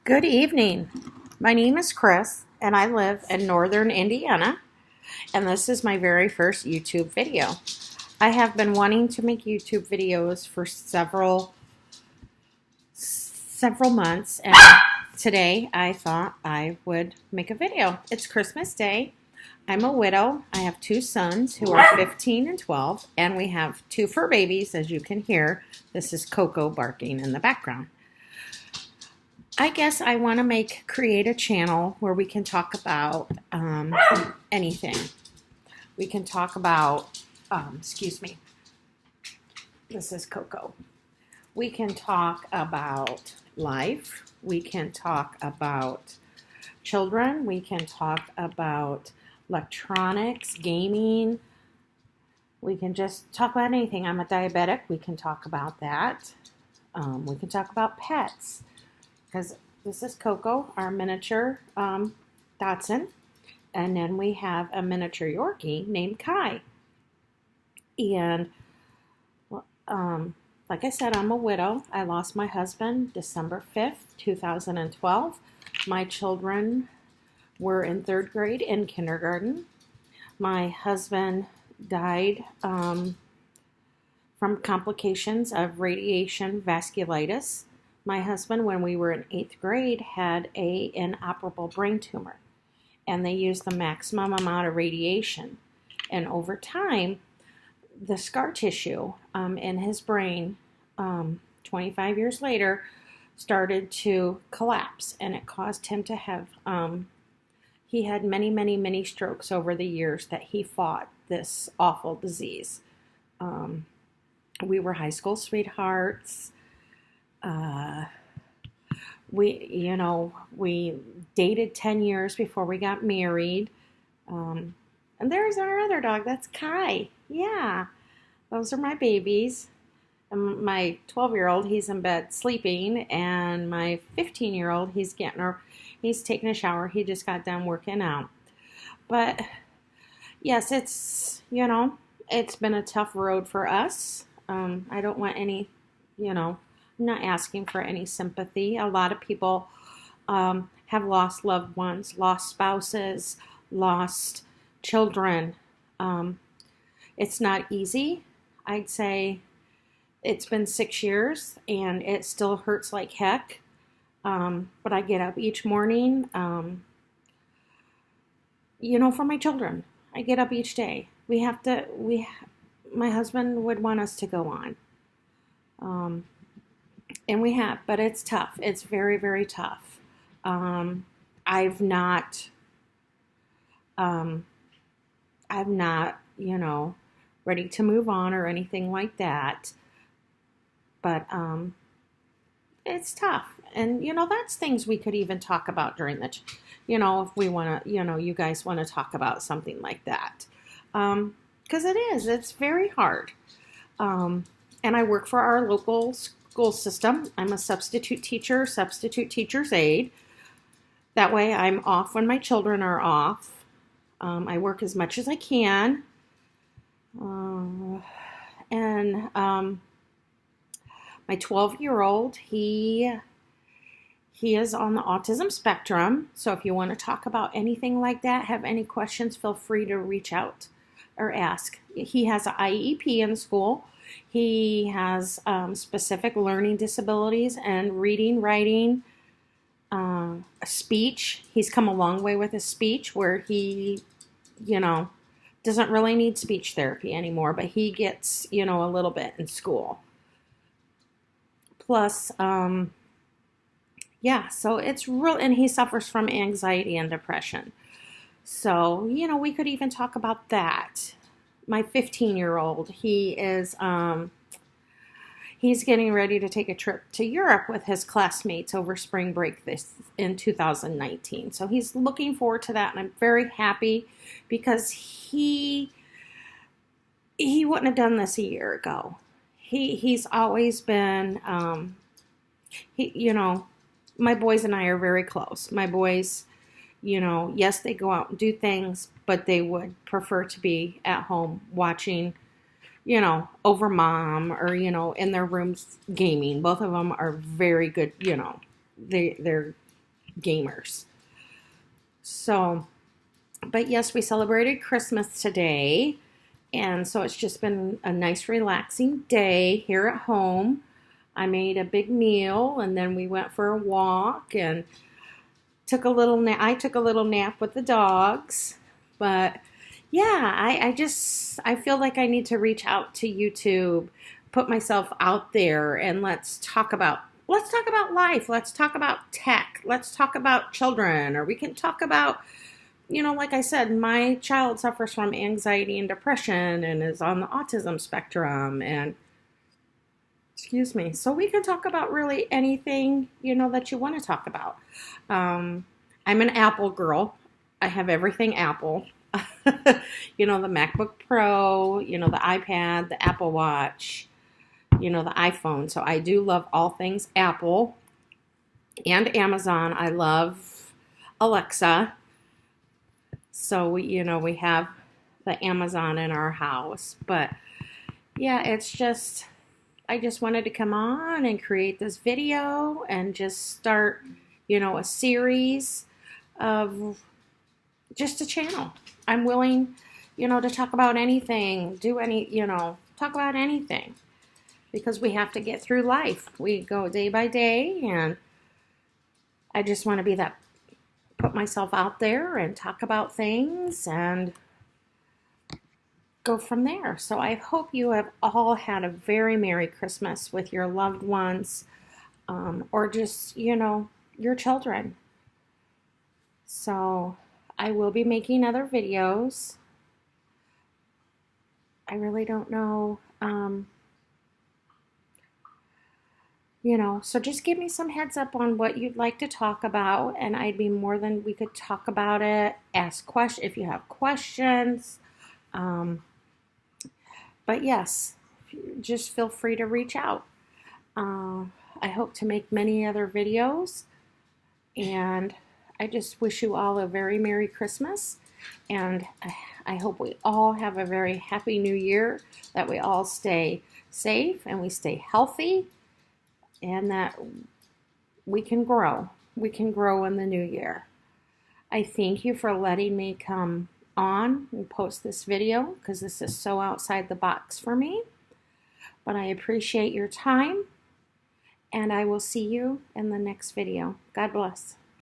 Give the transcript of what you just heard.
Good evening. My name is Kris, and I live in northern Indiana, and this is my very first YouTube video. I have been wanting to make YouTube videos for several months, and today I thought I would make a video. It's Christmas Day. I'm a widow. I have two sons who are 15 and 12, and we have two fur babies, as you can hear. This is Coco barking in the background. I guess I want to create a channel where we can talk about anything. We can talk about, excuse me, this is Coco. We can talk about life. We can talk about children. We can talk about electronics, gaming. We can just talk about anything. I'm a diabetic. We can talk about that. We can talk about pets. Because this is Coco, our miniature Dachshund, and then we have a miniature Yorkie named Kai. And like I said, I'm a widow. I lost my husband December 5th, 2012. My children were in 3rd grade and kindergarten. My husband died from complications of radiation vasculitis. My husband, when we were in 8th grade, had an inoperable brain tumor, and they used the maximum amount of radiation. And over time, the scar tissue in his brain, 25 years later, started to collapse, and it caused him to have, he had many strokes over the years that he fought this awful disease. We were high school sweethearts. We dated 10 years before we got married. And there's our other dog. That's Kai. Yeah. Those are my babies. And my 12-year-old, he's in bed sleeping. And my 15-year-old, he's taking a shower. He just got done working out. But yes, it's been a tough road for us. I don't want any, I'm not asking for any sympathy. A lot of people have lost loved ones, lost spouses, lost children. It's not easy. I'd say it's been 6 years and it still hurts like heck. But I get up each morning, for my children. I get up each day. My husband would want us to go on. And we have, but it's tough. It's very tough. I've not, ready to move on or anything like that. But it's tough. And, that's things we could even talk about during the, if we want to, you guys want to talk about something like that. Because it's very hard. And I work for our local school system. I'm a substitute teacher's aide. That way I'm off when my children are off. I work as much as I can. And my 12-year-old, he is on the autism spectrum. So if you want to talk about anything like that, have any questions, feel free to reach out or ask. He has an IEP in school. He has specific learning disabilities and reading, writing, speech. He's come a long way with his speech where he, doesn't really need speech therapy anymore, but he gets, a little bit in school. Plus, so it's real, and he suffers from anxiety and depression. So, we could even talk about that. My 15-year-old, he's getting ready to take a trip to Europe with his classmates over spring break in 2019. So he's looking forward to that, and I'm very happy because he wouldn't have done this a year ago. He's always been, my boys and I are very close. My boys, yes, they go out and do things, but they would prefer to be at home watching, over mom or, in their rooms gaming. Both of them are very good, they're gamers. So, but yes, we celebrated Christmas today. And so it's just been a nice relaxing day here at home. I made a big meal and then we went for a walk and took a little nap. I took a little nap with the dogs. But yeah, I feel like I need to reach out to YouTube, put myself out there, and let's talk about life. Let's talk about tech. Let's talk about children, or we can talk about, like I said, my child suffers from anxiety and depression and is on the autism spectrum, and excuse me. So we can talk about really anything, that you want to talk about. I'm an Apple girl. I have everything Apple. The MacBook Pro, the iPad, the Apple Watch, the iPhone. So I do love all things Apple and Amazon. I love Alexa. So we have the Amazon in our house. But yeah, I just wanted to come on and create this video and just start, a series of just a channel. I'm willing, to talk about anything, talk about anything, because we have to get through life. We go day by day, and I just want to put myself out there and talk about things and go from there. So I hope you have all had a very Merry Christmas with your loved ones, or just, your children. So I will be making other videos. I really don't know, so just give me some heads up on what you'd like to talk about, and I'd be more than we could talk about it, ask questions if you have questions. But yes, just feel free to reach out. I hope to make many other videos, and I just wish you all a very Merry Christmas, and I hope we all have a very happy New Year, that we all stay safe and we stay healthy, and that we can grow. We can grow in the new year. I thank you for letting me come on and post this video, because this is so outside the box for me. But I appreciate your time, and I will see you in the next video. God bless.